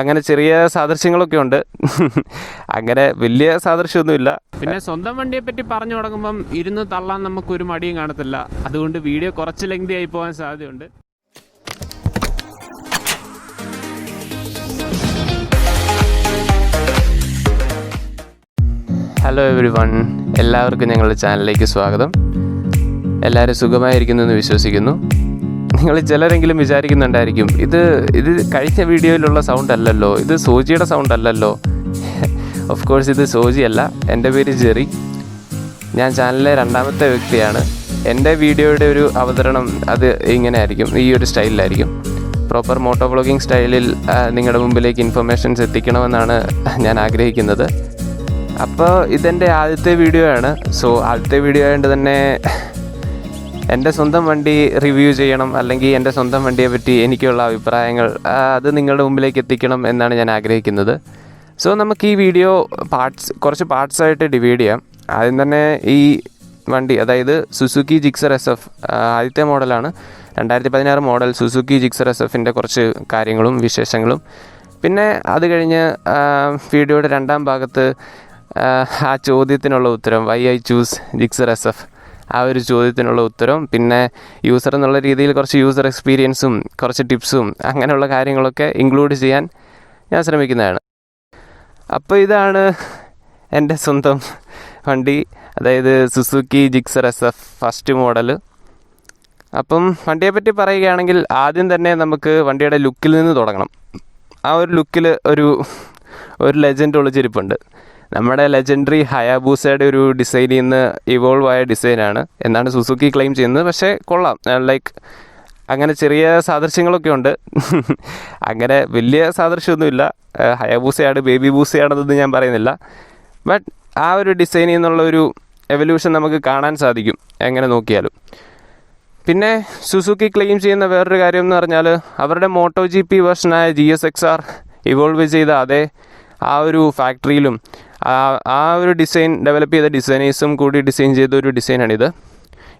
അങ്ങനെ ചെറിയ സാദൃശ്യങ്ങളൊക്കെ ഉണ്ട്. അങ്ങനെ വലിയ സാദൃശ്യമൊന്നുമില്ല. പിന്നെ സ്വന്തം വണ്ടിയെ പറ്റി പറഞ്ഞു തുടങ്ങുമ്പം ഇരുന്ന് തള്ളാൻ നമുക്കൊരു മടിയും കാണത്തില്ല. അതുകൊണ്ട് വീഡിയോ കുറച്ച് ലെങ്തി ആയി പോകാൻ സാധ്യതയുണ്ട്. ഹലോ എവരിവൺ, എല്ലാവർക്കും ഞങ്ങളുടെ ചാനലിലേക്ക് സ്വാഗതം. എല്ലാവരും സുഖമായിരിക്കുന്നു എന്ന് വിശ്വസിക്കുന്നു. നിങ്ങൾ ചിലരെങ്കിലും വിചാരിക്കുന്നുണ്ടായിരിക്കും, ഇത് കഴിഞ്ഞ വീഡിയോയിലുള്ള സൗണ്ട് അല്ലല്ലോ, ഇത് സോജിയുടെ സൗണ്ട് അല്ലല്ലോ. ഓഫ് കോഴ്സ് ഇത് സോജി അല്ല. എൻ്റെ പേര് ജെറി. ഞാൻ ചാനലിലെ രണ്ടാമത്തെ വ്യക്തിയാണ്. എൻ്റെ വീഡിയോയുടെ ഒരു അവതരണം അത് ഇങ്ങനെ ആയിരിക്കും, ഈ ഒരു സ്റ്റൈലിലായിരിക്കും. പ്രോപ്പർ മോട്ടോ വ്ളോഗിങ് സ്റ്റൈലിൽ നിങ്ങളുടെ മുമ്പിലേക്ക് ഇൻഫർമേഷൻസ് എത്തിക്കണമെന്നാണ് ഞാൻ ആഗ്രഹിക്കുന്നത്. അപ്പോൾ ഇതെൻ്റെ ആദ്യത്തെ വീഡിയോ ആണ്. സോ ആദ്യത്തെ വീഡിയോ ആയതുകൊണ്ട് തന്നെ എൻ്റെ സ്വന്തം വണ്ടി റിവ്യൂ ചെയ്യണം, അല്ലെങ്കിൽ എൻ്റെ സ്വന്തം വണ്ടിയെ പറ്റി എനിക്കുള്ള അഭിപ്രായങ്ങൾ അത് നിങ്ങളുടെ മുമ്പിലേക്ക് എത്തിക്കണം എന്നാണ് ഞാൻ ആഗ്രഹിക്കുന്നത്. സോ നമുക്ക് ഈ വീഡിയോ കുറച്ച് പാർട്സായിട്ട് ഡിവൈഡ് ചെയ്യാം. ആദ്യം തന്നെ ഈ വണ്ടി, അതായത് സുസുക്കി ജിക്സർ SF ആദ്യത്തെ മോഡലാണ്, 2016 മോഡൽ സുസുക്കി ജിക്സർ SFൻ്റെ കുറച്ച് കാര്യങ്ങളും വിശേഷങ്ങളും. പിന്നെ അത് കഴിഞ്ഞ് വീഡിയോയുടെ രണ്ടാം ഭാഗത്ത് ആ ചോദ്യത്തിനുള്ള ഉത്തരം, why I choose Gixxer SF, ആ ഒരു ചോദ്യത്തിനുള്ള ഉത്തരം, പിന്നെ യൂസർ എന്നുള്ള രീതിയിൽ കുറച്ച് യൂസർ എക്സ്പീരിയൻസും കുറച്ച് ടിപ്സും അങ്ങനെയുള്ള കാര്യങ്ങളൊക്കെ ഇൻക്ലൂഡ് ചെയ്യാൻ ഞാൻ ശ്രമിക്കുന്നതാണ്. അപ്പോൾ ഇതാണ് എൻ്റെ സ്വന്തം വണ്ടി, അതായത് Suzuki Gixxer SF first model. അപ്പം വണ്ടിയെപ്പറ്റി പറയുകയാണെങ്കിൽ ആദ്യം തന്നെ നമുക്ക് വണ്ടിയുടെ ലുക്കിൽ നിന്ന് തുടങ്ങണം. ആ ഒരു ലുക്കിൽ ഒരു ലെജൻഡ് ഒളിച്ചിരിപ്പുണ്ട്. നമ്മുടെ ലെജൻഡറി ഹയാബൂസയുടെ ഒരു ഡിസൈനിൽ നിന്ന് ഇവോൾവ് ആയ ഡിസൈനാണ് എന്നാണ് സുസുക്കി ക്ലെയിം ചെയ്യുന്നത്. പക്ഷേ കൊള്ളാം, ലൈക്ക് അങ്ങനെ ചെറിയ സാദൃശ്യങ്ങളൊക്കെ ഉണ്ട്. അങ്ങനെ വലിയ സാദൃശ്യമൊന്നുമില്ല. ഹയാബൂസയാണ്, ബേബി ബൂസയാണെന്നൊന്നും ഞാൻ പറയുന്നില്ല. ബട്ട് ആ ഒരു ഡിസൈനിൽ നിന്നുള്ള ഒരു എവല്യൂഷൻ നമുക്ക് കാണാൻ സാധിക്കും എങ്ങനെ നോക്കിയാലും. പിന്നെ സുസുക്കി ക്ലെയിം ചെയ്യുന്ന വേറൊരു കാര്യം എന്ന് പറഞ്ഞാൽ, അവരുടെ മോട്ടോ GP വേർഷനായ GSXR ഇവോൾവ് ചെയ്ത അതേ ആ ഒരു ഫാക്ടറിയിലും ആ ഒരു ഡിസൈൻ ഡെവലപ്പ് ചെയ്ത ഡിസൈനേഴ്സും കൂടി ഡിസൈൻ ചെയ്ത ഒരു ഡിസൈനാണിത്,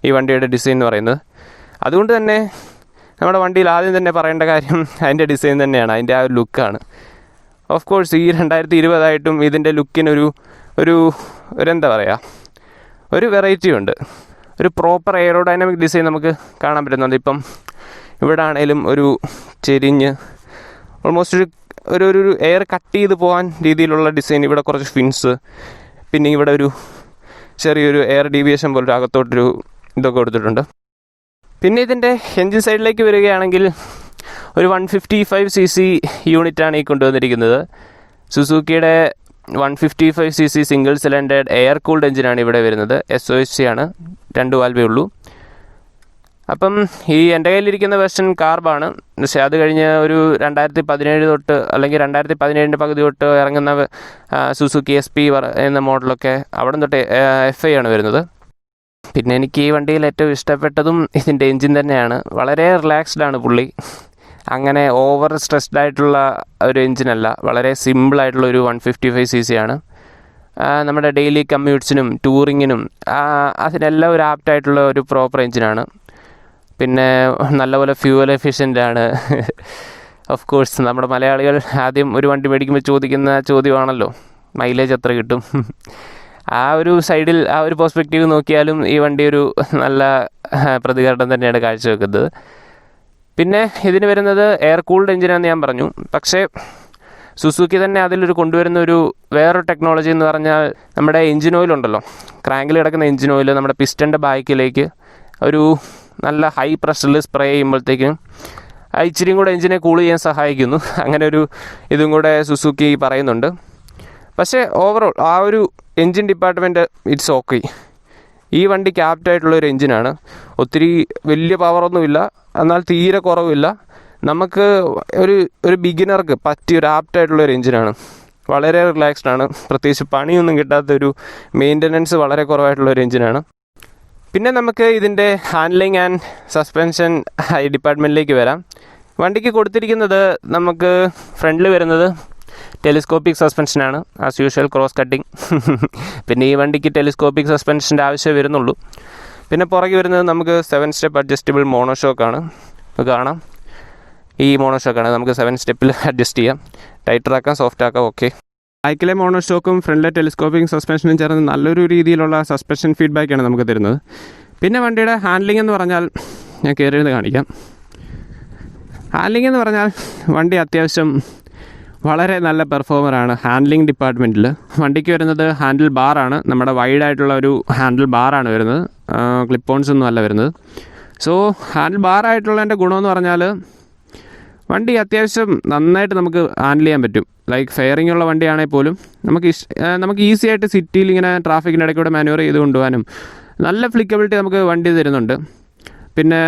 ഈ വണ്ടിയുടെ ഡിസൈൻ എന്ന് പറയുന്നത്. അതുകൊണ്ട് തന്നെ നമ്മുടെ വണ്ടിയിൽ ആദ്യം തന്നെ പറയേണ്ട കാര്യം അതിൻ്റെ ഡിസൈൻ തന്നെയാണ്, അതിൻ്റെ ആ ഒരു ലുക്കാണ്. ഓഫ് കോഴ്സ് ഈ 2020 ഇതിൻ്റെ ലുക്കിനൊരു എന്താ പറയുക, ഒരു വെറൈറ്റി ഉണ്ട്. ഒരു പ്രോപ്പർ എയറോഡൈനാമിക് ഡിസൈൻ നമുക്ക് കാണാൻ പറ്റുന്നുണ്ട്. ഇപ്പം ഇവിടെ ആണെങ്കിലും ഒരു ചെരിഞ്ഞ് ഓൾമോസ്റ്റ് ഒരു എയർ കട്ട് ചെയ്ത് പോകാൻ രീതിയിലുള്ള ഡിസൈൻ. ഇവിടെ കുറച്ച് ഫിൻസ്, പിന്നെ ഇവിടെ ഒരു ചെറിയൊരു എയർ ഡീവിയേഷൻ പോലൊരു അകത്തോട്ടൊരു ഇതൊക്കെ കൊടുത്തിട്ടുണ്ട്. പിന്നെ ഇതിൻ്റെ എൻജിൻ സൈഡിലേക്ക് വരികയാണെങ്കിൽ ഒരു 155cc യൂണിറ്റാണ് ഈ കൊണ്ടുവന്നിരിക്കുന്നത്. സുസുക്കിയുടെ 155cc സിംഗിൾ സിലിണ്ടേഡ് എയർ കൂൾഡ് എഞ്ചിനാണ് ഇവിടെ വരുന്നത്. SOHC ആണ്, 2 വാൽവേ ഉള്ളൂ. അപ്പം ഈ എൻ്റെ കയ്യിലിരിക്കുന്ന വെർഷൻ കാർബാണ്. പക്ഷേ അത് കഴിഞ്ഞ് ഒരു 2017 തൊട്ട്, അല്ലെങ്കിൽ 2017 പകുതി തൊട്ട് ഇറങ്ങുന്ന സുസുക്കി SP എന്ന മോഡലൊക്കെ അവിടെ തൊട്ട് FI ആണ് വരുന്നത്. പിന്നെ എനിക്ക് ഈ വണ്ടിയിൽ ഏറ്റവും ഇഷ്ടപ്പെട്ടതും ഇതിൻ്റെ എൻജിൻ തന്നെയാണ്. വളരെ റിലാക്സ്ഡ് ആണ് പുള്ളി. അങ്ങനെ ഓവർ സ്ട്രെസ്ഡ് ആയിട്ടുള്ള ഒരു എൻജിനല്ല, വളരെ സിമ്പിളായിട്ടുള്ള ഒരു 155cc ആണ്. നമ്മുടെ ഡെയിലി കമ്മ്യൂട്ട്സിനും ടൂറിങ്ങിനും അതിനെല്ലാം ഒരു ആപ്റ്റായിട്ടുള്ള ഒരു പ്രോപ്പർ എൻജിനാണ്. പിന്നെ നല്ലപോലെ ഫ്യൂവൽ എഫിഷ്യൻ്റ് ആണ്. ഓഫ് കോഴ്സ് നമ്മുടെ മലയാളികൾ ആദ്യം ഒരു വണ്ടി മേടിക്കുമ്പോൾ ചോദിക്കുന്ന ചോദ്യമാണല്ലോ, മൈലേജ് എത്ര കിട്ടും. ആ ഒരു സൈഡിൽ, ആ ഒരു പെർസ്പെക്റ്റീവ് നോക്കിയാലും ഈ വണ്ടി ഒരു നല്ല പ്രതികരണം തന്നെയാണ് കാഴ്ചവെക്കുന്നത്. പിന്നെ ഇതിന് വരുന്നത് എയർ കൂൾഡ് എഞ്ചിനാണെന്ന് ഞാൻ പറഞ്ഞു. പക്ഷേ സുസുക്കി തന്നെ അതിലൊരു കൊണ്ടുവരുന്ന വേറൊരു ടെക്നോളജി എന്ന് പറഞ്ഞാൽ, നമ്മുടെ എഞ്ചിൻ ഓയിൽ ഉണ്ടല്ലോ, ക്രാങ്കിൽ കിടക്കുന്ന എഞ്ചിൻ ഓയിൽ നമ്മുടെ പിസ്റ്റൻ്റെ ബാക്കിലേക്ക് ഒരു നല്ല ഹൈ പ്രഷറിൽ സ്പ്രേ ചെയ്യുമ്പോഴത്തേക്കും ഇച്ചിരിയും കൂടെ എഞ്ചിനെ കൂൾ ചെയ്യാൻ സഹായിക്കുന്നു. അങ്ങനെ ഇതും കൂടെ സുസുക്കി പറയുന്നുണ്ട്. പക്ഷേ ഓവറോൾ ആ ഒരു എൻജിൻ ഡിപ്പാർട്ട്മെൻറ്റ് ഇറ്റ്സ് ഓക്കെ. ഈ വണ്ടിക്ക് ആപ്റ്റായിട്ടുള്ളൊരു എൻജിനാണ്. ഒത്തിരി വലിയ പവറൊന്നുമില്ല, എന്നാൽ തീരെ കുറവില്ല. നമുക്ക് ഒരു ബിഗിനർക്ക് പറ്റിയൊരു ആപ്റ്റായിട്ടുള്ളൊരു എൻജിനാണ്. വളരെ റിലാക്സ്ഡ് ആണ്. പ്രത്യേകിച്ച് പണിയൊന്നും കിട്ടാത്തൊരു, മെയിൻ്റനൻസ് വളരെ കുറവായിട്ടുള്ളൊരു എൻജിനാണ്. പിന്നെ നമുക്ക് ഇതിൻ്റെ ഹാൻഡ്ലിങ് ആൻഡ് സസ്പെൻഷൻ ഡിപ്പാർട്ട്മെൻറ്റിലേക്ക് വരാം. വണ്ടിക്ക് കൊടുത്തിരിക്കുന്നത് നമുക്ക് ഫ്രണ്ടിൽ വരുന്നത് ടെലിസ്കോപ്പിക് സസ്പെൻഷനാണ്, ആസ് യൂഷ്വൽ ക്രോസ് കട്ടിങ്. പിന്നെ ഈ വണ്ടിക്ക് ടെലിസ്കോപ്പിക് സസ്പെൻഷൻ്റെ ആവശ്യമേ വരുന്നുള്ളൂ. പിന്നെ പുറകെ വരുന്നത് നമുക്ക് 7 സ്റ്റെപ്പ് അഡ്ജസ്റ്റബിൾ മോണോഷോക്കാണ്. കാണാം, ഈ മോണോഷോക്കാണ് നമുക്ക് 7 സ്റ്റെപ്പിൽ അഡ്ജസ്റ്റ് ചെയ്യാം. ടൈറ്ററാക്കാം, സോഫ്റ്റ് ആക്കാം, ഓക്കെ. ബൈക്കിലെ മോണോസ്റ്റോക്കും ഫ്രണ്ടിലെ ടെലിസ്കോപ്പിക് സസ്പെൻഷനും ചേർന്ന് നല്ലൊരു രീതിയിലുള്ള സസ്പെൻഷൻ ഫീഡ്ബാക്കാണ് നമുക്ക് തരുന്നത്. പിന്നെ വണ്ടിയുടെ ഹാൻഡ്ലിംഗ് എന്ന് പറഞ്ഞാൽ ഞാൻ കയറിയിരുന്ന് കാണിക്കാം. ഹാൻഡ്ലിംഗ് എന്ന് പറഞ്ഞാൽ വണ്ടി അത്യാവശ്യം വളരെ നല്ല പെർഫോമറാണ് ഹാൻഡ്ലിംഗ് ഡിപ്പാർട്ട്മെൻറ്റിൽ. വണ്ടിക്ക് വരുന്നത് ഹാൻഡിൽ ബാറാണ്, നമ്മുടെ വൈഡായിട്ടുള്ള ഒരു ഹാൻഡിൽ ബാറാണ് വരുന്നത്, ക്ലിപ്പ് ഓൺസ് ഒന്നും അല്ല വരുന്നത്. സോ ഹാൻഡിൽ ബാറായിട്ടുള്ളതിൻ്റെ ഗുണമെന്ന് പറഞ്ഞാൽ വണ്ടി അത്യാവശ്യം നന്നായിട്ട് നമുക്ക് ഹാൻഡിൽ ചെയ്യാൻ പറ്റും. ലൈക്ക് ഫെയറിംഗ് ഉള്ള വണ്ടിയാണെങ്കിൽ പോലും നമുക്ക് ഈസി ആയിട്ട് സിറ്റിയിൽ ഇങ്ങനെ ട്രാഫിക്കിൻ്റെ ഇടയ്ക്കൂടെ മാനുവർ ചെയ്ത് കൊണ്ടുപോകാനും നല്ല ഫ്ലിക്കബിലിറ്റി നമുക്ക് വണ്ടി തരുന്നുണ്ട്. പിന്നെ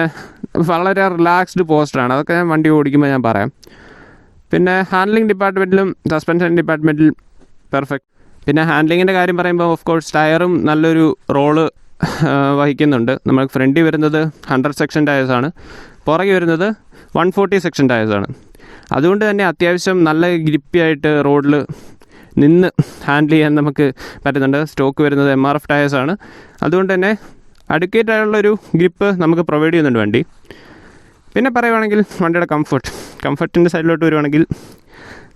വളരെ റിലാക്സ്ഡ് പോസ്റ്ററാണ്, അതൊക്കെ ഞാൻ വണ്ടി ഓടിക്കുമ്പോൾ ഞാൻ പറയാം. പിന്നെ ഹാൻഡ്ലിംഗ് ഡിപ്പാർട്ട്മെൻറ്റിലും സസ്പെൻഷൻ ഡിപ്പാർട്ട്മെൻറ്റിലും പെർഫെക്റ്റ്. പിന്നെ ഹാൻഡ്ലിങ്ങിൻ്റെ കാര്യം പറയുമ്പോൾ ഓഫ് കോഴ്സ് ടയറും നല്ലൊരു റോള് വഹിക്കുന്നുണ്ട്. നമ്മൾ ഫ്രണ്ടിൽ വരുന്നത് 100 സെക്ഷൻ ടയേഴ്സാണ്, പുറകെ വരുന്നത് 140 സെക്ഷൻ ടയേഴ്സാണ്. അതുകൊണ്ട് തന്നെ അത്യാവശ്യം നല്ല ഗ്രിപ്പിയായിട്ട് റോഡിൽ നിന്ന് ഹാൻഡിൽ ചെയ്യാൻ നമുക്ക് പറ്റുന്നുണ്ട്. സ്റ്റോക്ക് വരുന്നത് MRF ടയേഴ്സാണ്, അതുകൊണ്ട് തന്നെ അഡ്വക്കേറ്റ് ആയുള്ളൊരു ഗ്രിപ്പ് നമുക്ക് പ്രൊവൈഡ് ചെയ്യുന്നുണ്ട് വണ്ടി. പിന്നെ പറയുവാണെങ്കിൽ വണ്ടിയുടെ കംഫർട്ടിൻ്റെ സൈഡിലോട്ട് വരുവാണെങ്കിൽ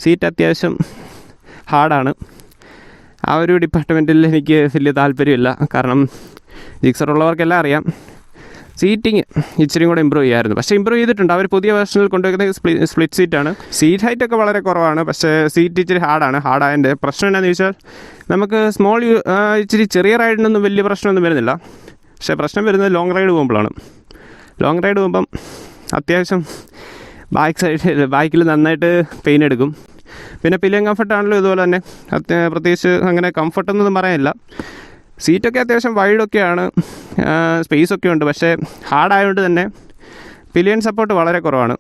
സീറ്റ് അത്യാവശ്യം ഹാർഡാണ്. ആ ഒരു ഡിപ്പാർട്ട്മെൻറ്റിൽ എനിക്ക് വലിയ താല്പര്യമില്ല, കാരണം ജിക്സർ ഉള്ളവർക്കെല്ലാം അറിയാം സീറ്റിങ് ഇച്ചിരി കൂടെ ഇമ്പ്രൂവ് ചെയ്യാമായിരുന്നു. പക്ഷേ ഇമ്പ്രൂവ് ചെയ്തിട്ടുണ്ട്. അവർ പുതിയ വേർഷനിൽ കൊണ്ടുവയ്ക്കുന്ന സ്പ്ലിറ്റ് സീറ്റാണ്. സീറ്റ് ഹൈറ്റൊക്കെ വളരെ കുറവാണ്, പക്ഷേ സീറ്റ് ഇച്ചിരി ഹാർഡായതിൻ്റെ പ്രശ്നം എന്താണെന്ന് ചോദിച്ചാൽ നമുക്ക് ഇച്ചിരി ചെറിയ റൈഡിനൊന്നും വലിയ പ്രശ്നമൊന്നും വരുന്നില്ല. പക്ഷേ പ്രശ്നം വരുന്നത് ലോങ് റൈഡ് പോകുമ്പോഴാണ്. ലോങ് റൈഡ് പോകുമ്പം അത്യാവശ്യം ബാക്കിൽ നന്നായിട്ട് പെയിൻ എടുക്കും. പിന്നെ പില്ലിയൻ കംഫർട്ടാണല്ലോ ഇതുപോലെ തന്നെ പ്രത്യേകിച്ച് അങ്ങനെ കംഫർട്ടൊന്നും പറയാനില്ല. സീറ്റൊക്കെ അത്യാവശ്യം വൈഡൊക്കെയാണ്, സ്പേസൊക്കെ ഉണ്ട്. പക്ഷേ ഹാർഡായതുകൊണ്ട് തന്നെ പില്ലിയൻ സപ്പോർട്ട് വളരെ കുറവാണ്.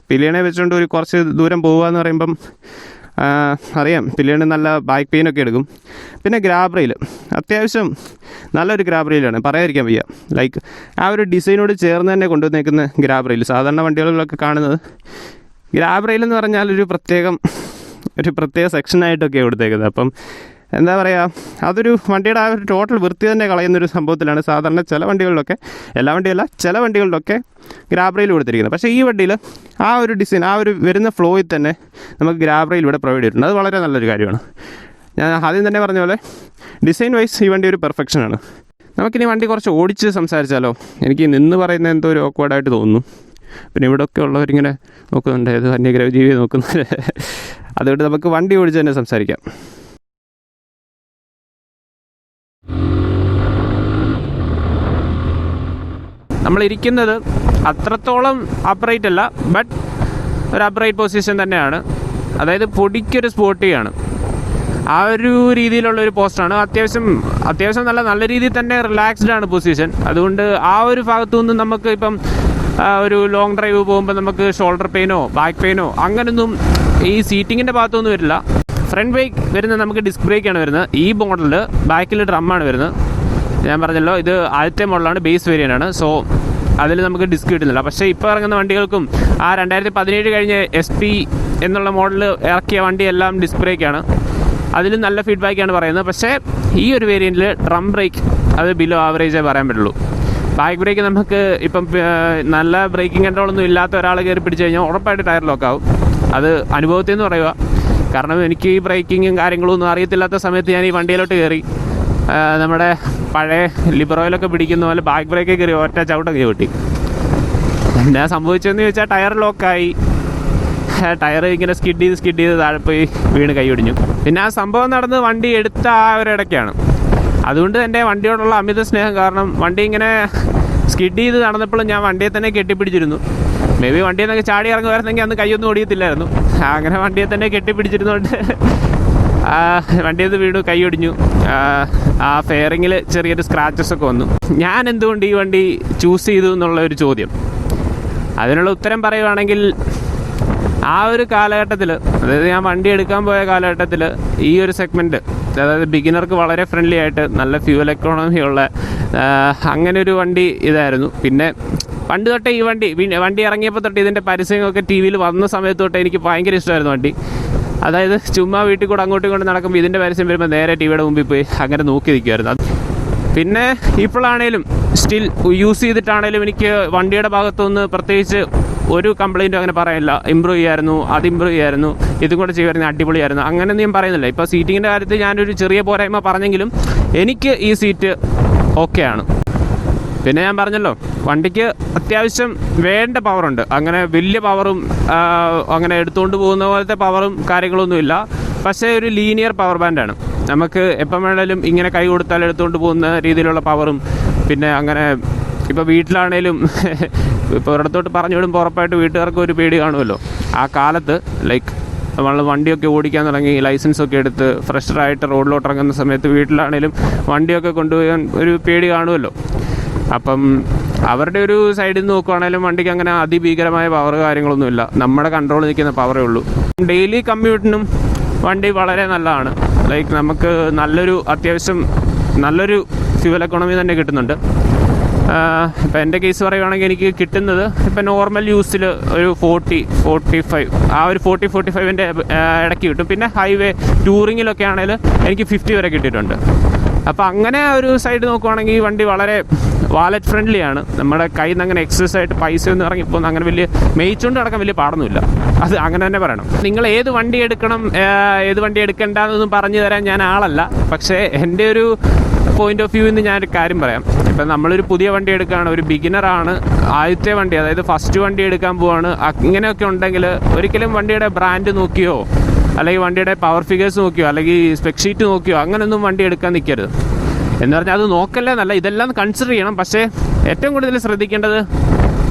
പില്ലിയനെ വെച്ചുകൊണ്ട് ഒരു കുറച്ച് ദൂരം പോകുക എന്ന് പറയുമ്പം അറിയാം പില്ലിയന് നല്ല ബാക്ക് പെയിനൊക്കെ എടുക്കും. പിന്നെ ഗ്രാബ് റെയിൽ അത്യാവശ്യം നല്ലൊരു ഗ്രാബ് റെയിലാണ്, പറയാതിരിക്കാൻ വയ്യ. ലൈക്ക് ആ ഒരു ഡിസൈനോട് ചേർന്ന് തന്നെ കൊണ്ടുവന്നേക്കുന്ന ഗ്രാബ് റെയിൽ. സാധാരണ വണ്ടികളിലൊക്കെ കാണുന്നത് ഗ്രാബ് റെയിൽ എന്ന് പറഞ്ഞാൽ ഒരു പ്രത്യേക സെക്ഷനായിട്ടൊക്കെ കൊടുത്തേക്കുന്നത്. അപ്പം എന്താ പറയുക, അതൊരു വണ്ടിയുടെ ആ ഒരു ടോട്ടൽ വൃത്തി തന്നെ കളയുന്നൊരു സംഭവത്തിലാണ് സാധാരണ ചില വണ്ടികളിലൊക്കെ, എല്ലാ വണ്ടിയല്ല ചില വണ്ടികളിലൊക്കെ ഗ്രാബ് റെയിൽ കൊടുത്തിരിക്കുന്നത്. പക്ഷേ ഈ വണ്ടിയിൽ ആ ഒരു ഡിസൈൻ, ആ ഒരു വരുന്ന ഫ്ലോയിൽ തന്നെ നമുക്ക് ഗ്രാബ് റെയിൽ ഇവിടെ പ്രൊവൈഡ് ചെയ്തിട്ടുണ്ട്. അത് വളരെ നല്ലൊരു കാര്യമാണ്. ഞാൻ ആദ്യം തന്നെ പറഞ്ഞ പോലെ ഡിസൈൻ വൈസ് ഈ വണ്ടി ഒരു പെർഫെക്ഷനാണ്. നമുക്കിനി വണ്ടി കുറച്ച് ഓടിച്ച് സംസാരിച്ചാലോ? എനിക്ക് നിന്ന് പറയുന്ന എന്തോ ഒരു ഓക്വേർഡായിട്ട് തോന്നുന്നു. പിന്നെ ഇവിടെയൊക്കെ ഉള്ളവരിങ്ങനെ നോക്കുന്നുണ്ട്, ഏത് വന്യഗ്രഹ ജീവിയെ നോക്കുന്നത്. അതുകൊണ്ട് നമുക്ക് വണ്ടി ഓടിച്ച് തന്നെ സംസാരിക്കാം. നമ്മളിരിക്കുന്നത് അത്രത്തോളം അപ്രൈറ്റ് അല്ല, ബട്ട് ഒരു അപ്രൈറ്റ് പൊസിഷൻ തന്നെയാണ്. അതായത് പൊടിക്കൊരു സ്പോട്ടിയാണ്, ആ ഒരു രീതിയിലുള്ളൊരു പോസ്റ്ററാണ്. അത്യാവശ്യം നല്ല രീതിയിൽ തന്നെ റിലാക്സ്ഡ് ആണ് പൊസിഷൻ. അതുകൊണ്ട് ആ ഒരു ഭാഗത്തു നിന്ന് നമുക്ക് ഇപ്പം ഒരു ലോങ് ഡ്രൈവ് പോകുമ്പോൾ നമുക്ക് ഷോൾഡർ പെയിനോ ബാക്ക് പെയിനോ അങ്ങനൊന്നും ഈ സീറ്റിങ്ങിൻ്റെ ഭാഗത്തൊന്നും വരില്ല. ഫ്രണ്ട് ബ്രേക്ക് വരുന്നത് നമുക്ക് ഡിസ്ക് ബ്രേക്കാണ് വരുന്നത്. ഈ മോഡലിൽ ബാക്കിൽ ഡ്രമ്മാണ് വരുന്നത്. ഞാൻ പറഞ്ഞല്ലോ ഇത് ആദ്യത്തെ മോഡലാണ്, ബേസ് വേരിയൻ്റ് ആണ്. സോ അതിൽ നമുക്ക് ഡിസ്ക് കിട്ടുന്നില്ല. പക്ഷേ ഇപ്പോൾ ഇറങ്ങുന്ന വണ്ടികൾക്കും ആ 2017 കഴിഞ്ഞ് SP എന്നുള്ള മോഡൽ ഇറക്കിയ വണ്ടിയെല്ലാം ഡിസ്ക് ബ്രേക്കാണ്. അതിൽ നല്ല ഫീഡ്ബാക്കാണ് പറയുന്നത്. പക്ഷേ ഈ ഒരു വേരിയൻറ്റിൽ ഡ്രം ബ്രേക്ക് അത് ബിലോ ആവറേജേ പറയാൻ പറ്റുള്ളൂ. ബാക്ക് ബ്രേക്ക് നമുക്ക് ഇപ്പം നല്ല ബ്രേക്കിംഗ് കൺട്രോളൊന്നും ഇല്ലാത്ത ഒരാൾ കയറി പിടിച്ച് കഴിഞ്ഞാൽ ഉറപ്പായിട്ട് ടയർ ലോക്കാവും. അത് അനുഭവത്തിൽ നിന്ന് പറയുക. കാരണം എനിക്ക് ഈ ബ്രേക്കിങ്ങും കാര്യങ്ങളും ഒന്നും അറിയത്തില്ലാത്ത സമയത്ത് ഞാൻ ഈ വണ്ടിയിലോട്ട് കയറി നമ്മുടെ പഴയ ലിബറോയിലൊക്കെ പിടിക്കുന്ന പോലെ ബാക്ക് ബ്രേക്ക് കയറി ഒറ്റ ചവിട്ടൊക്കെ ചവിട്ടി. എന്നാ സംഭവിച്ചതെന്ന് ചോദിച്ചാൽ ടയർ ലോക്കായി, ടയർ ഇങ്ങനെ സ്കിഡ് ചെയ്ത് താഴെ പോയി വീണ് കൈ ഒടിഞ്ഞു. പിന്നെ ആ സംഭവം നടന്ന് വണ്ടി എടുത്ത ആ ഒരു ഇടയ്ക്കാണ്. അതുകൊണ്ട് എൻ്റെ വണ്ടിയോടുള്ള അമിത സ്നേഹം കാരണം വണ്ടി ഇങ്ങനെ സ്കിഡ് ചെയ്ത് നടന്നപ്പോഴും ഞാൻ വണ്ടിയെ തന്നെ കെട്ടിപ്പിടിച്ചിരുന്നു. മേ ബി വണ്ടിയിൽ നിന്നൊക്കെ ചാടി ഇറങ്ങുമായിരുന്നെങ്കിൽ അന്ന് കൈയൊന്നും ഓടിയത്തില്ലായിരുന്നു. അങ്ങനെ വണ്ടിയെ തന്നെ കെട്ടിപ്പിടിച്ചിരുന്നുകൊണ്ട് വണ്ടിയിൽ നിന്ന് വീണു, കൈ ഒടിഞ്ഞു. ആ ഫെയറിങ്ങിൽ ചെറിയൊരു സ്ക്രാച്ചസ് ഒക്കെ വന്നു. ഞാൻ എന്തുകൊണ്ട് ഈ വണ്ടി ചൂസ് ചെയ്തു എന്നുള്ള ഒരു ചോദ്യം, അതിനുള്ള ഉത്തരം പറയുവാണെങ്കിൽ ആ ഒരു കാലഘട്ടത്തിൽ, അതായത് ഞാൻ വണ്ടി എടുക്കാൻ പോയ കാലഘട്ടത്തിൽ ഈ ഒരു സെഗ്മെൻറ്റ്, അതായത് ബിഗിനർക്ക് വളരെ ഫ്രണ്ട്ലി ആയിട്ട് നല്ല ഫ്യൂവൽ എക്കോണമി ഉള്ള അങ്ങനെ ഒരു വണ്ടി ഇതായിരുന്നു. പിന്നെ പണ്ട് തൊട്ടേ ഈ വണ്ടി ഇറങ്ങിയപ്പോൾ തൊട്ട് ഇതിൻ്റെ പരസ്യമൊക്കെ TV വന്ന സമയത്ത് തൊട്ട് എനിക്ക് ഭയങ്കര ഇഷ്ടമായിരുന്നു വണ്ടി. അതായത് ചുമ്മാ വീട്ടിൽ കൂടെ അങ്ങോട്ടും ഇങ്ങോട്ടും നടക്കുമ്പോൾ ഇതിൻ്റെ പരസ്യം വരുമ്പോൾ നേരെ TV മുമ്പിൽ പോയി അങ്ങനെ നോക്കി നിൽക്കുമായിരുന്നു. പിന്നെ ഇപ്പോഴാണേലും സ്റ്റിൽ യൂസ് ചെയ്തിട്ടാണേലും എനിക്ക് വണ്ടിയുടെ ഭാഗത്തുനിന്ന് പ്രത്യേകിച്ച് ഒരു കംപ്ലയിൻറ്റും അങ്ങനെ പറയാനില്ല. ഇമ്പ്രൂവ് ചെയ്യായിരുന്നു, അത് ഇമ്പ്രൂവ് ചെയ്യായിരുന്നു, ഇതും കൂടെ ചെയ്യുമായിരുന്നു, അടിപൊളിയായിരുന്നു, അങ്ങനെയൊന്നും ഞാൻ പറയുന്നില്ല. ഇപ്പോൾ സീറ്റിങ്ങിൻ്റെ കാര്യത്തിൽ ഞാനൊരു ചെറിയ പോരായ്മ പറഞ്ഞെങ്കിലും എനിക്ക് ഈ സീറ്റ് ഓക്കെയാണ്. പിന്നെ ഞാൻ പറഞ്ഞല്ലോ, വണ്ടിക്ക് അത്യാവശ്യം വേണ്ട പവറുണ്ട്. അങ്ങനെ വലിയ പവറും അങ്ങനെ എടുത്തുകൊണ്ട് പോകുന്ന പോലത്തെ പവറും കാര്യങ്ങളൊന്നുമില്ല. പക്ഷേ ഒരു ലീനിയർ പവർ ബാൻഡാണ്. നമുക്ക് എപ്പം വേണേലും ഇങ്ങനെ കൈ കൊടുത്താൽ എടുത്തുകൊണ്ട് പോകുന്ന രീതിയിലുള്ള പവറും, പിന്നെ അങ്ങനെ ഇപ്പോൾ വീട്ടിലാണേലും ഇപ്പോൾ ഒരിടത്തോട്ട് പറഞ്ഞു വിടുമ്പോൾ ഉറപ്പായിട്ട് വീട്ടുകാർക്ക് ഒരു പേടി കാണുമല്ലോ. ആ കാലത്ത് ലൈക്ക് നമ്മൾ വണ്ടിയൊക്കെ ഓടിക്കാൻ തുടങ്ങി, ലൈസൻസൊക്കെ എടുത്ത് ഫ്രഷറായിട്ട് റോഡിലോട്ട് ഇറങ്ങുന്ന സമയത്ത് വീട്ടിലാണേലും വണ്ടിയൊക്കെ കൊണ്ടുപോകാൻ ഒരു പേടി കാണുമല്ലോ. അപ്പം അവരുടെ ഒരു സൈഡിൽ നിന്ന് നോക്കുവാണെങ്കിലും വണ്ടിക്ക് അങ്ങനെ അതിഭീകരമായ പവർ കാര്യങ്ങളൊന്നുമില്ല. നമ്മുടെ കൺട്രോളിൽ നിൽക്കുന്ന പവറേ ഉള്ളൂ. ഡെയിലി കമ്മ്യൂട്ടിനും വണ്ടി വളരെ നല്ലതാണ്. ലൈക്ക് നമുക്ക് അത്യാവശ്യം നല്ലൊരു ഫ്യൂവൽ എക്കോണമി തന്നെ കിട്ടുന്നുണ്ട്. ഇപ്പം എൻ്റെ കേസ് പറയുവാണെങ്കിൽ എനിക്ക് കിട്ടുന്നത് ഇപ്പം നോർമൽ യൂസിൽ ഒരു 40-45 ആ ഒരു 40-45ൻ്റെ ഇടയ്ക്ക് കിട്ടും. പിന്നെ ഹൈവേ ടൂറിങ്ങിലൊക്കെ ആണെങ്കിൽ എനിക്ക് 50 വരെ കിട്ടിയിട്ടുണ്ട്. അപ്പോൾ അങ്ങനെ ഒരു സൈഡ് നോക്കുവാണെങ്കിൽ ഈ വണ്ടി വളരെ വാലറ്റ് ഫ്രണ്ട്ലി ആണ്. നമ്മുടെ കയ്യിൽ നിന്ന് അങ്ങനെ എക്സസ് ആയിട്ട് പൈസ ഒന്നും ഇറങ്ങിപ്പോൾ അങ്ങനെ വലിയ മേയിച്ചുകൊണ്ട് നടക്കാൻ വലിയ പാടൊന്നുമില്ല. അത് അങ്ങനെ തന്നെ പറയണം. നിങ്ങൾ ഏത് വണ്ടി എടുക്കണം, ഏത് വണ്ടി എടുക്കേണ്ടെന്നൊന്നും പറഞ്ഞു തരാൻ ഞാൻ ആളല്ല. പക്ഷേ എൻ്റെ ഒരു പോയിന്റ് ഓഫ് വ്യൂവിൽ നിന്ന് ഞാനൊരു കാര്യം പറയാം. ഇപ്പം നമ്മളൊരു പുതിയ വണ്ടി എടുക്കുകയാണ്, ഒരു ബിഗിനറാണ്, ആദ്യത്തെ വണ്ടി, അതായത് ഫസ്റ്റ് വണ്ടി എടുക്കാൻ പോവാണ്, ഇങ്ങനെയൊക്കെ ഉണ്ടെങ്കിൽ ഒരിക്കലും വണ്ടിയുടെ ബ്രാൻഡ് നോക്കിയോ അല്ലെങ്കിൽ വണ്ടിയുടെ പവർ ഫിഗേഴ്സ് നോക്കിയോ അല്ലെങ്കിൽ സ്പെക് ഷീറ്റ് നോക്കിയോ അങ്ങനെയൊന്നും വണ്ടി എടുക്കാൻ നിൽക്കരുത്. എന്ന് പറഞ്ഞാൽ അത് നോക്കല്ലേ എന്നല്ല, ഇതെല്ലാം കൺസിഡർ ചെയ്യണം. പക്ഷേ ഏറ്റവും കൂടുതൽ ശ്രദ്ധിക്കേണ്ടത്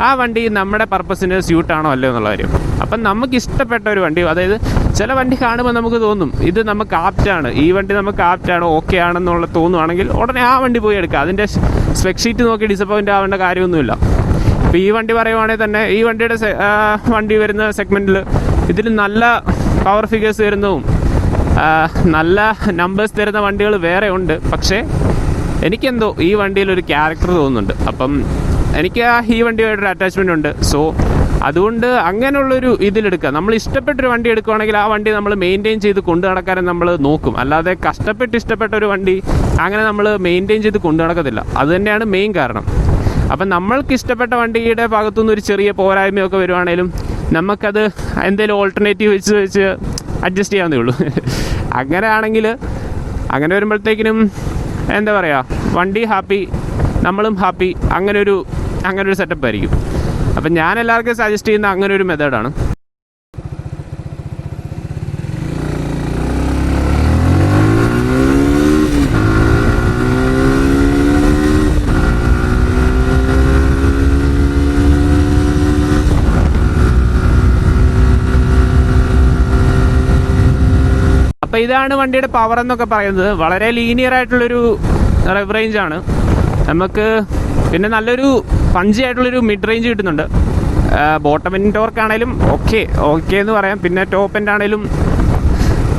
ആ വണ്ടി നമ്മുടെ പർപ്പസിന് സ്യൂട്ടാണോ അല്ലയോ എന്നുള്ള കാര്യം. അപ്പം നമുക്ക് ഇഷ്ടപ്പെട്ട ഒരു വണ്ടി, അതായത് ചില വണ്ടി കാണുമ്പോൾ നമുക്ക് തോന്നും ഇത് നമുക്ക് ആപ്റ്റാണ്, ഈ വണ്ടി നമുക്ക് ആപ്റ്റാണ്, ഓക്കെ ആണെന്നുള്ള തോന്നുവാണെങ്കിൽ ഉടനെ ആ വണ്ടി പോയി എടുക്കുക. അതിൻ്റെ സ്പെക് ഷീറ്റ് നോക്കി ഡിസപ്പോയിൻ്റ് ആവേണ്ട കാര്യമൊന്നുമില്ല. ഇപ്പോൾ ഈ വണ്ടി പറയുവാണെങ്കിൽ തന്നെ ഈ വണ്ടി വരുന്ന സെഗ്മെൻറ്റിൽ ഇതിൽ നല്ല പവർ ഫിഗേഴ്സ് വരുന്നതും നല്ല നമ്പേഴ്സ് തരുന്ന വണ്ടികൾ വേറെ ഉണ്ട്. പക്ഷേ എനിക്കെന്തോ ഈ വണ്ടിയിലൊരു ക്യാരക്ടർ തോന്നുന്നുണ്ട്. അപ്പം എനിക്ക് ഈ വണ്ടിയായിട്ടൊരു അറ്റാച്ച്മെൻ്റ് ഉണ്ട്. സോ അതുകൊണ്ട് അങ്ങനെയുള്ളൊരു ഇതിലെടുക്കുക. നമ്മൾ ഇഷ്ടപ്പെട്ടൊരു വണ്ടി എടുക്കുകയാണെങ്കിൽ ആ വണ്ടി നമ്മൾ മെയിൻറ്റെയിൻ ചെയ്ത് കൊണ്ടു നടക്കാനും നമ്മൾ നോക്കും. അല്ലാതെ ഇഷ്ടപ്പെട്ട ഒരു വണ്ടി അങ്ങനെ നമ്മൾ മെയിൻറ്റെയിൻ ചെയ്ത് കൊണ്ടു നടക്കത്തില്ല. അത് തന്നെയാണ് മെയിൻ കാരണം. അപ്പം നമ്മൾക്ക് ഇഷ്ടപ്പെട്ട വണ്ടിയുടെ ഭാഗത്തുനിന്ന് ഒരു ചെറിയ പോരായ്മയൊക്കെ വരുവാണേലും നമുക്കത് എന്തെങ്കിലും ഓൾട്ടർനേറ്റീവ് വെച്ച് അഡ്ജസ്റ്റ് ചെയ്യാവുന്നേ ഉള്ളൂ. അങ്ങനെ വരുമ്പോഴത്തേക്കിനും എന്താ പറയുക, വണ്ടി ഹാപ്പി, നമ്മളും ഹാപ്പി, അങ്ങനൊരു സെറ്റപ്പ് ആയിരിക്കും. അപ്പം ഞാൻ എല്ലാവർക്കും സജസ്റ്റ് ചെയ്യുന്ന അങ്ങനെ ഒരു മെത്തേഡാണ്. അപ്പോൾ ഇതാണ് വണ്ടിയുടെ പവർ എന്നൊക്കെ പറയുന്നത്. വളരെ ലീനിയർ ആയിട്ടുള്ളൊരു റെവ് റേഞ്ചാണ് നമുക്ക്. പിന്നെ നല്ലൊരു പഞ്ചി ആയിട്ടുള്ളൊരു മിഡ് റേഞ്ച് കിട്ടുന്നുണ്ട്. ബോട്ടം എൻഡ് ടോർക്ക് ആണെങ്കിലും ഓക്കെ എന്ന് പറയാം. പിന്നെ ടോപ്പ് എൻഡ് ആണെങ്കിലും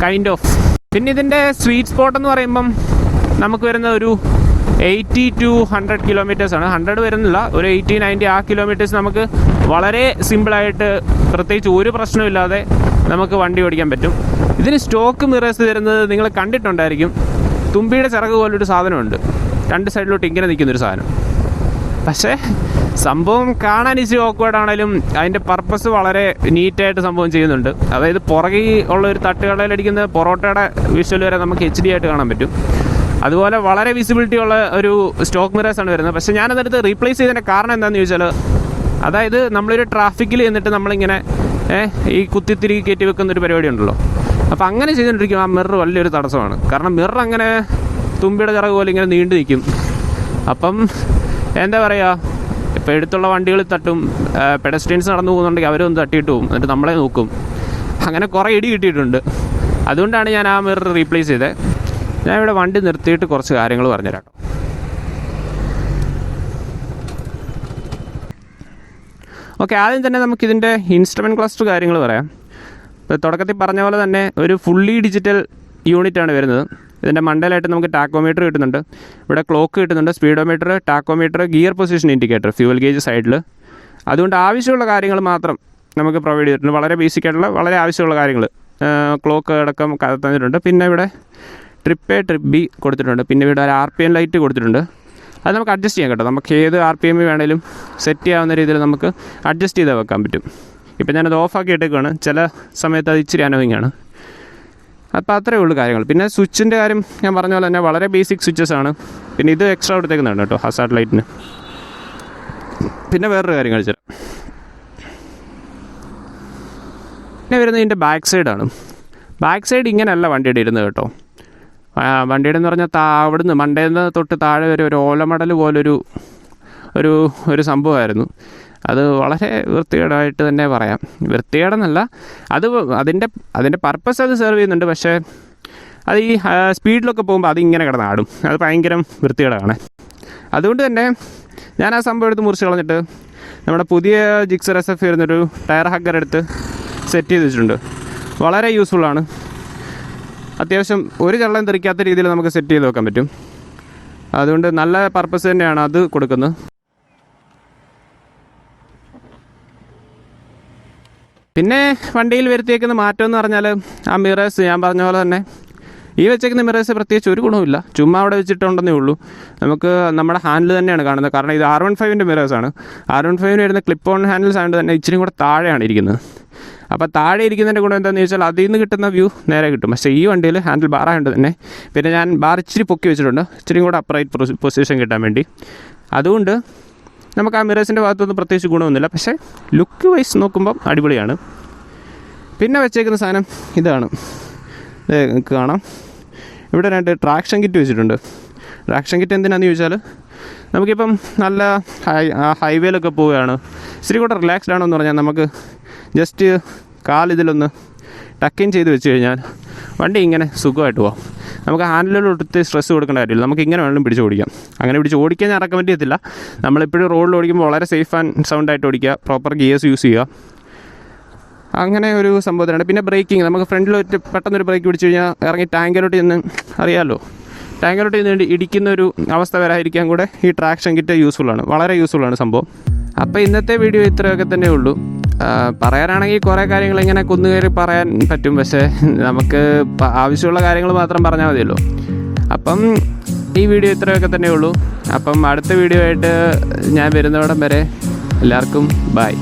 കൈൻഡ് ഓഫ്. പിന്നെ ഇതിൻ്റെ സ്വീറ്റ് സ്പോട്ട് എന്ന് പറയുമ്പം നമുക്ക് വരുന്ന ഒരു 80 to 100 കിലോമീറ്റേഴ്സാണ്. 100 വരുന്നില്ല, ഒരു 80-90 ആ കിലോമീറ്റേഴ്സ് നമുക്ക് വളരെ സിമ്പിളായിട്ട് പ്രത്യേകിച്ച് ഒരു പ്രശ്നമില്ലാതെ നമുക്ക് വണ്ടി ഓടിക്കാൻ പറ്റും. ഇതിന് സ്റ്റോക്ക് മിറേഴ്സ് വരുന്നത് നിങ്ങൾ കണ്ടിട്ടുണ്ടായിരിക്കും. തുമ്പിയുടെ ചിറക് പോലൊരു സാധനമുണ്ട്, രണ്ട് സൈഡിലോട്ട് ഇങ്ങനെ നിൽക്കുന്നൊരു സാധനം. പക്ഷേ സംഭവം കാണാൻ ഇച്ചിരി ഓക്വേർഡാണേലും അതിൻ്റെ പർപ്പസ് വളരെ നീറ്റായിട്ട് സംഭവം ചെയ്യുന്നുണ്ട്. അതായത് പുറകിൽ ഉള്ള ഒരു തട്ടുകടയിലടിക്കുന്ന പൊറോട്ടയുടെ വിഷ്വൽ വരെ നമുക്ക് HD ആയിട്ട് കാണാൻ പറ്റും. അതുപോലെ വളരെ വിസിബിലിറ്റി ഉള്ള ഒരു സ്റ്റോക്ക് മിറേഴ്സാണ് വരുന്നത്. പക്ഷേ ഞാനതെടുത്ത് റീപ്ലേസ് ചെയ്തതിൻ്റെ കാരണം എന്താണെന്ന് ചോദിച്ചാൽ, അതായത് നമ്മളൊരു ട്രാഫിക്കിൽ എന്നിട്ട് നമ്മളിങ്ങനെ ഈ കുത്തിത്തിരികി കയറ്റി വെക്കുന്നൊരു പരിപാടി ഉണ്ടല്ലോ. അപ്പോൾ അങ്ങനെ ചെയ്തുകൊണ്ടിരിക്കും ആ മിറർ വലിയൊരു തടസ്സമാണ്. കാരണം മിറർ അങ്ങനെ തുമ്പിയുടെ ചിറക് പോലെ ഇങ്ങനെ നീണ്ടു നിൽക്കും. അപ്പം എന്താ പറയുക, ഇപ്പോൾ എടുത്തുള്ള വണ്ടികളിൽ തട്ടും, പെഡസ്ട്രിയൻസ് നടന്നു പോകുന്നുണ്ടെങ്കിൽ അവരൊന്ന് തട്ടിയിട്ട് പോകും, എന്നിട്ട് നമ്മളെ നോക്കും. അങ്ങനെ കുറേ ഇടി കിട്ടിയിട്ടുണ്ട്. അതുകൊണ്ടാണ് ഞാൻ ആ മിറർ റീപ്ലേസ് ചെയ്തത്. ഞാൻ ഇവിടെ വണ്ടി നിർത്തിയിട്ട് കുറച്ച് കാര്യങ്ങൾ പറഞ്ഞുതരാം. ഓക്കെ, ആദ്യം തന്നെ നമുക്കിതിൻ്റെ ഇൻസ്ട്രുമെൻറ്റ് ക്ലസ്റ്റർ കാര്യങ്ങൾ പറയാം. തുടക്കത്തിൽ പറഞ്ഞ പോലെ തന്നെ ഒരു ഫുള്ളി ഡിജിറ്റൽ യൂണിറ്റാണ് വരുന്നത്. ഇതിൻ്റെ മണ്ടയിലായിട്ട് നമുക്ക് ടാക്കോമീറ്റർ കിട്ടുന്നുണ്ട്, ഇവിടെ ക്ലോക്ക് കിട്ടുന്നുണ്ട്, speedometer, tachometer, gear position indicator, fuel gauge സൈഡിൽ. അതുകൊണ്ട് ആവശ്യമുള്ള കാര്യങ്ങൾ മാത്രം നമുക്ക് പ്രൊവൈഡ് ചെയ്തിട്ടുണ്ട്. വളരെ ബേസിക് ആയിട്ടുള്ള വളരെ ആവശ്യമുള്ള കാര്യങ്ങൾ, ക്ലോക്ക് അടക്കം തന്നിട്ടുണ്ട്. പിന്നെ ഇവിടെ ട്രിപ്പ് A ട്രിപ്പ് B കൊടുത്തിട്ടുണ്ട്. പിന്നെ ഇവിടെ ഒരു RPM ലൈറ്റ് കൊടുത്തിട്ടുണ്ട്. അത് നമുക്ക് അഡ്ജസ്റ്റ് ചെയ്യാം കേട്ടോ. നമുക്ക് ഏത് RPM വേണേലും സെറ്റ് ചെയ്യാവുന്ന രീതിയിൽ നമുക്ക് അഡ്ജസ്റ്റ് ചെയ്ത് വെക്കാൻ പറ്റും. ഇപ്പം ഞാനത് ഓഫാക്കി ഇട്ടേക്കാണ്. ചില സമയത്ത് അത് ഇച്ചിരി അനോയിങ്ങാണ്. അപ്പോൾ അത്രയേ ഉള്ളൂ കാര്യങ്ങൾ. പിന്നെ സ്വിച്ചിൻ്റെ കാര്യം ഞാൻ പറഞ്ഞ പോലെ തന്നെ വളരെ ബേസിക് സ്വിച്ചസ് ആണ്. പിന്നെ ഇത് എക്സ്ട്രാ കൊടുത്തേക്കുന്നതാണ് കേട്ടോ ഹസാർഡ് ലൈറ്റിന്. പിന്നെ വേറൊരു കാര്യം കാണിച്ചു തരാം. പിന്നെ വരുന്നത് ഇതിൻ്റെ ബാക്ക് സൈഡാണ്. ബാക്ക് സൈഡ് ഇങ്ങനെയല്ല വണ്ടിയുടെ ഇരുന്നത് കേട്ടോ. വണ്ടിയുടെ എന്ന് പറഞ്ഞാൽ അവിടുന്ന് മണ്ടേന്ന് തൊട്ട് താഴെ വരെ ഒരു ഓലമടൽ പോലൊരു ഒരു സംഭവമായിരുന്നു. അത് വളരെ വൃത്തികേടായിട്ട് തന്നെ പറയാം. വൃത്തികേടെന്നല്ല, അതിൻ്റെ പർപ്പസ് അത് സെർവ് ചെയ്യുന്നുണ്ട്. പക്ഷേ അത് ഈ സ്പീഡിലൊക്കെ പോകുമ്പോൾ അതിങ്ങനെ കിടന്നാടും. അത് ഭയങ്കര വൃത്തികേടാണ്. അതുകൊണ്ട് തന്നെ ഞാൻ ആ സംഭവം എടുത്ത് മുറിച്ച് കളഞ്ഞിട്ട് നമ്മുടെ പുതിയ ജിക്സർ SF വരുന്നൊരു ടയർ ഹഗ്ഗർ എടുത്ത് സെറ്റ് ചെയ്ത് വെച്ചിട്ടുണ്ട്. വളരെ യൂസ്ഫുള്ളാണ്. അത്യാവശ്യം ഒരു ചള്ളം തെറിക്കാത്ത രീതിയിൽ നമുക്ക് സെറ്റ് ചെയ്ത് വെക്കാൻ പറ്റും. അതുകൊണ്ട് നല്ല പർപ്പസ് തന്നെയാണ് അത് കൊടുക്കുന്നത്. പിന്നെ വണ്ടിയിൽ വരുത്തിയേക്കുന്ന മാറ്റം എന്ന് പറഞ്ഞാൽ ആ മിറേഴ്സ്, ഞാൻ പറഞ്ഞ പോലെ തന്നെ ഈ വെച്ചേക്കുന്ന മിറേഴ്സ് പ്രത്യേകിച്ച് ഒരു ഗുണവുമില്ല. ചുമ്മാ അവിടെ വെച്ചിട്ടുണ്ടെന്നേ ഉള്ളൂ. നമുക്ക് നമ്മുടെ ഹാൻഡിൽ തന്നെയാണ് കാണുന്നത്. കാരണം ഇത് R15-ൻ്റെ മിറേഴ്സാണ്. R15-ന് വരുന്ന ക്ലിപ്പ് ഓൺ ഹാൻഡിൽസ് ആയതുകൊണ്ട് തന്നെ ഇച്ചിരി കൂടെ താഴെയാണ് ഇരിക്കുന്നത്. അപ്പോൾ താഴെ ഇരിക്കുന്നതിൻ്റെ ഗുണം എന്താണെന്ന് ചോദിച്ചാൽ അതിൽ നിന്ന് കിട്ടുന്ന വ്യൂ നേരെ കിട്ടും. പക്ഷേ ഈ വണ്ടിയിൽ ഹാൻഡിൽ ബാർ ആയതുകൊണ്ട് തന്നെ പിന്നെ ഞാൻ ബാർ ഇച്ചിരി പൊക്കി വെച്ചിട്ടുണ്ട്, ഇച്ചിരി കൂടെ അപ്രൈറ്റ് പൊസിഷൻ കിട്ടാൻ വേണ്ടി. അതുകൊണ്ട് നമുക്ക് ആ മിറേഴ്സിൻ്റെ ഭാഗത്തൊന്നും പ്രത്യേകിച്ച് ഗുണമൊന്നുമില്ല. പക്ഷേ ലുക്ക് വൈസ് നോക്കുമ്പം അടിപൊളിയാണ്. പിന്നെ വെച്ചേക്കുന്ന സാധനം ഇതാണ്. നിങ്ങൾക്ക് കാണാം, ഇവിടെ 2 ട്രാക്ഷൻ കിറ്റ് വെച്ചിട്ടുണ്ട്. ട്രാക്ഷൻ കിറ്റ് എന്തിനാണെന്ന് ചോദിച്ചാൽ നമുക്കിപ്പം നല്ല ഹൈവേയിലൊക്കെ പോവുകയാണ്, ഇച്ചിരി കൂടെ റിലാക്സ്ഡ് ആണെന്ന് പറഞ്ഞാൽ നമുക്ക് ജസ്റ്റ് കാലിതിലൊന്ന് ടക്കിൻ ചെയ്ത് വെച്ച് കഴിഞ്ഞാൽ വണ്ടി ഇങ്ങനെ സുഖമായിട്ട് പോകാം. നമുക്ക് ഹാൻഡിലൊട്ട് സ്ട്രെസ് കൊടുക്കേണ്ട കാര്യമില്ല. നമുക്ക് ഇങ്ങനെ വേണം പിടിച്ച് ഓടിക്കാം. അങ്ങനെ പിടിച്ച് ഓടിക്കാൻ ഞാൻ റെക്കമെൻഡ് ചെയ്യത്തില്ല. നമ്മളെപ്പോഴും റോഡിൽ ഓടിക്കുമ്പോൾ വളരെ സേഫ് ആൻഡ് സൗണ്ടായിട്ട് ഓടിക്കുക, പ്രോപ്പർ ഗിയേഴ്സ് യൂസ് ചെയ്യുക. അങ്ങനെ ഒരു സംഭവത്തിനാണ്. പിന്നെ ബ്രേക്കിങ്, നമുക്ക് ഫ്രണ്ടിൽ പെട്ടെന്നൊരു ബ്രേക്ക് പിടിച്ച് കഴിഞ്ഞാൽ ഇറങ്ങി ടാങ്കിലോട്ട് ചെന്ന് അറിയാമല്ലോ, ടാങ്കിലോട്ട് ചെന്ന് ഇടിക്കുന്ന ഒരു അവസ്ഥ വരാതിരിക്കാൻ കൂടെ ഈ ട്രാക്ഷൻ കിറ്റ് യൂസ്ഫുള്ളാണ്, വളരെ യൂസ്ഫുള്ളാണ് സംഭവം. അപ്പോൾ ഇന്നത്തെ വീഡിയോ ഇത്രയൊക്കെ തന്നെ ഉള്ളൂ. പറയാനാണെങ്കിൽ കുറേ കാര്യങ്ങൾ ഇങ്ങനെ കുന്നുകയറി പറയാൻ പറ്റും. പക്ഷേ നമുക്ക് ആവശ്യമുള്ള കാര്യങ്ങൾ മാത്രം പറഞ്ഞാൽ മതിയല്ലോ. അപ്പം ഈ വീഡിയോ ഇത്രയൊക്കെ തന്നെ ഉള്ളൂ. അപ്പം അടുത്ത വീഡിയോ ആയിട്ട് ഞാൻ വരുന്നവിടം വരെ എല്ലാവർക്കും ബൈ.